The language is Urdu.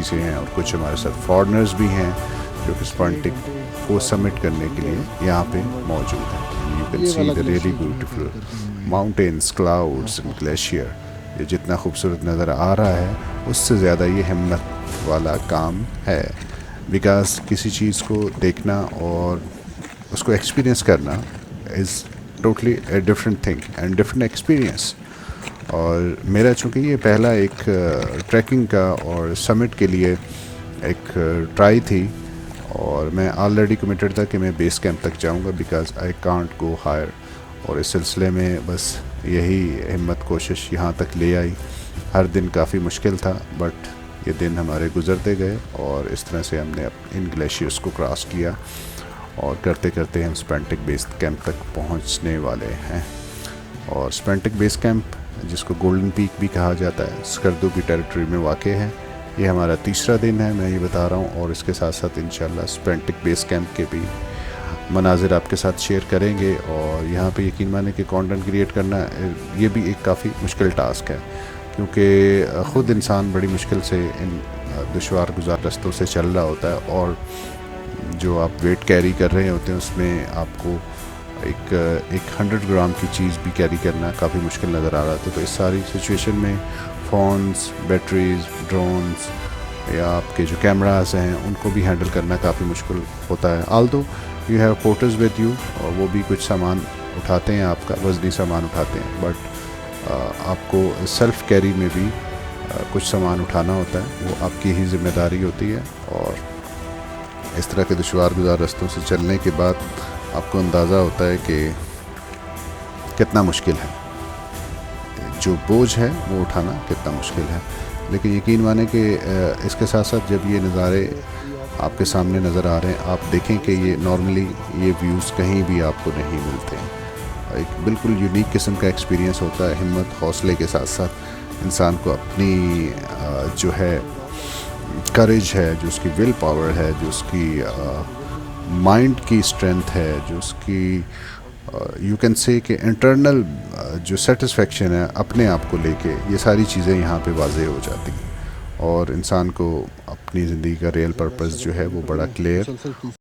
چیزیں ہیں، اور کچھ ہمارے ساتھ فارنرز بھی ہیں جو کہ سپنٹک کو سمٹ کرنے کے لیے یہاں پہ موجود ہیں. You can see the really beautiful mountains, clouds and glacier. یہ جتنا خوبصورت نظر آ رہا ہے اس سے زیادہ یہ ہمت والا کام ہے، بیکاز کسی چیز کو دیکھنا اور اس کو ایکسپیرئنس کرنا is totally a different thing and different experience. اور میرا چونکہ یہ پہلا ایک ٹریکنگ کا اور سمٹ کے لیے ایک ٹرائی تھی، اور میں آلریڈی کمیٹڈ تھا کہ میں بیس کیمپ تک جاؤں گا، because I can't go higher. اور اس سلسلے میں بس یہی ہمت کوشش یہاں تک لے آئی. ہر دن کافی مشکل تھا، بٹ یہ دن ہمارے گزرتے گئے اور اس طرح سے ہم نے ان گلیشیئرس کو کراس کیا، اور کرتے کرتے ہم سپنٹک بیس کیمپ تک پہنچنے والے ہیں. اور سپنٹک بیس کیمپ، جس کو گولڈن پیک بھی کہا جاتا ہے، اسکردو کی ٹیریٹری میں واقع ہے. یہ ہمارا تیسرا دن ہے، میں یہ بتا رہا ہوں، اور اس کے ساتھ ساتھ انشاءاللہ سپنٹک بیس کیمپ کے بھی مناظر آپ کے ساتھ شیئر کریں گے. اور یہاں پہ یقین مانیں کہ کانٹینٹ کریٹ کرنا یہ بھی ایک کافی مشکل ٹاسک ہے، کیونکہ خود انسان بڑی مشکل سے ان دشوار گزار رستوں سے چل رہا ہوتا ہے، اور جو آپ ویٹ کیری کر رہے ہوتے ہیں اس میں آپ کو ایک 100 گرام کی چیز بھی کیری کرنا کافی مشکل نظر آ رہا تھا. تو اس ساری سچویشن میں فونز، بیٹریز، ڈرونز یا آپ کے جو کیمراز ہیں ان کو بھی ہینڈل کرنا کافی مشکل ہوتا ہے. آلدو you have Porter's with you, اور وہ بھی کچھ سامان اٹھاتے ہیں، آپ کا وزنی سامان اٹھاتے ہیں، بٹ آپ کو سیلف کیری میں بھی کچھ سامان اٹھانا ہوتا ہے، وہ آپ کی ہی ذمہ داری ہوتی ہے. اور اس طرح کے دشوار گزار رستوں سے چلنے کے بعد آپ کو اندازہ ہوتا ہے کہ کتنا مشکل ہے، جو بوجھ ہے وہ اٹھانا کتنا مشکل ہے. لیکن یقین مانیں کہ اس کے ساتھ ساتھ جب یہ نظارے آپ کے سامنے نظر آ رہے ہیں، آپ دیکھیں کہ یہ نارملی یہ ویوز کہیں بھی آپ کو نہیں ملتے. ایک بالکل یونیک قسم کا ایکسپیرینس ہوتا ہے. ہمت، حوصلے کے ساتھ ساتھ انسان کو اپنی جو ہے کریج ہے، جو اس کی ول پاور ہے، جو اس کی مائنڈ کی اسٹرینتھ ہے، جو اس کی یو کین سے کہ انٹرنل جو سیٹسفیکشن ہے اپنے آپ کو لے کے، یہ ساری چیزیں یہاں پہ واضح ہو جاتی ہیں، اور انسان کو اپنی زندگی کا ریئل پرپز جو ہے وہ بڑا کلیئر